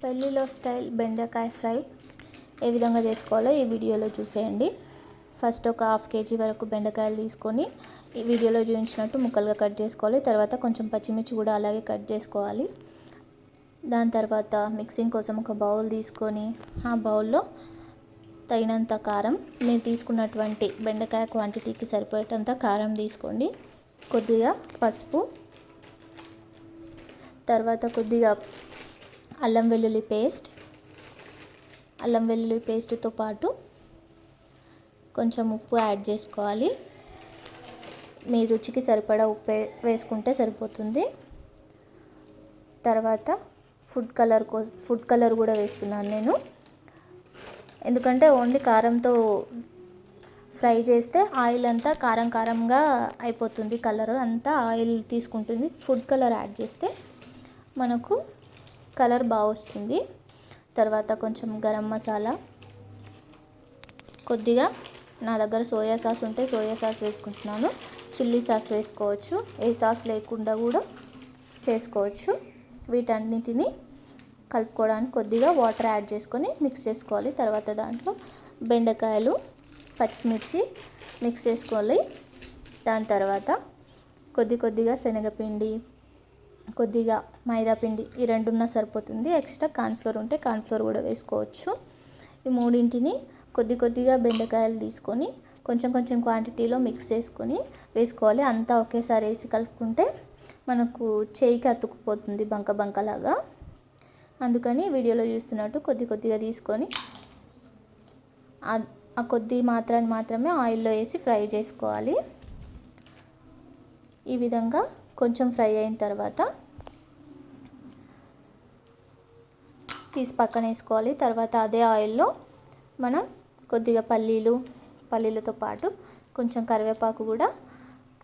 పెళ్ళిలో స్టైల్ బెండకాయ ఫ్రై ఏ విధంగా చేసుకోవాలో ఈ వీడియోలో చూసేయండి. ఫస్ట్ ఒక హాఫ్ కేజీ వరకు బెండకాయలు తీసుకొని ఈ వీడియోలో చూపించినట్టు ముక్కలుగా కట్ చేసుకోవాలి. తర్వాత కొంచెం పచ్చిమిర్చి కూడా అలాగే కట్ చేసుకోవాలి. దాని తర్వాత మిక్సింగ్ కోసం ఒక బౌల్ తీసుకొని ఆ బౌల్లో తగినంత కారం, నేను తీసుకున్నటువంటి బెండకాయ క్వాంటిటీకి సరిపోయేటంత కారం తీసుకోండి. కొద్దిగా పసుపు, తర్వాత కొద్దిగా అల్లం వెల్లుల్లి పేస్ట్తో పాటు కొంచెం ఉప్పు యాడ్ చేసుకోవాలి. మీ రుచికి సరిపడా ఉప్పు వేసుకుంటే సరిపోతుంది. తర్వాత ఫుడ్ కలర్ కూడా వేస్తున్నాను నేను, ఎందుకంటే ఓన్లీ కారంతో ఫ్రై చేస్తే ఆయిల్ అంతా కారంగా అయిపోతుంది, కలర్ అంతా ఆయిల్ తీసుకుంటుంది. ఫుడ్ కలర్ యాడ్ చేస్తే మనకు కలర్ బాగా వస్తుంది. తర్వాత కొంచెం గరం మసాలా, కొద్దిగా నా దగ్గర సోయా సాస్ ఉంటే సోయా సాస్ వేసుకుంటున్నాను. చిల్లీ సాస్ వేసుకోవచ్చు, ఏ సాస్ లేకుండా కూడా చేసుకోవచ్చు. వీటన్నిటిని కలుపుకోవడానికి కొద్దిగా వాటర్ యాడ్ చేసుకొని మిక్స్ చేసుకోవాలి. తర్వాత దాంట్లో బెండకాయలు, పచ్చిమిర్చి మిక్స్ చేసుకోవాలి. దాని తర్వాత కొద్దిగా శనగపిండి, కొద్దిగా మైదా పిండి, ఈ రెండున్నా సరిపోతుంది. ఎక్స్ట్రా కార్న్ఫ్లోర్ ఉంటే కార్న్ఫ్లోర్ కూడా వేసుకోవచ్చు. ఈ మూడింటిని కొద్దిగా బెండకాయలు తీసుకొని కొంచెం క్వాంటిటీలో మిక్స్ చేసుకొని వేసుకోవాలి. అంతా ఒకేసారి వేసి కలుపుకుంటే మనకు చేయికి అతుక్కుపోతుంది బంకలాగా. అందుకని వీడియోలో చూస్తున్నట్టు కొద్దిగా తీసుకొని ఆ కొద్ది మాత్రమే ఆయిల్లో వేసి ఫ్రై చేసుకోవాలి. ఈ విధంగా కొంచెం ఫ్రై అయిన తర్వాత తీసి పక్కన వేసుకోవాలి. తర్వాత అదే ఆయిల్లో మనం కొద్దిగా పల్లీలతో పాటు కొంచెం కరివేపాకు కూడా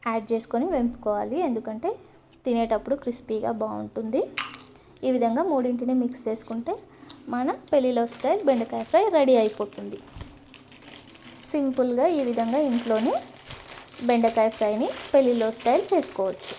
యాడ్ చేసుకొని వేపుకోవాలి, ఎందుకంటే తినేటప్పుడు క్రిస్పీగా బాగుంటుంది. ఈ విధంగా మూడింటిని మిక్స్ చేసుకుంటే మన పెళ్ళిలో స్టైల్ బెండకాయ ఫ్రై రెడీ అయిపోతుంది. సింపుల్గా ఈ విధంగా ఇంట్లోనే బెండకాయ ఫ్రైని పెళ్ళిలో స్టైల్ చేసుకోవచ్చు.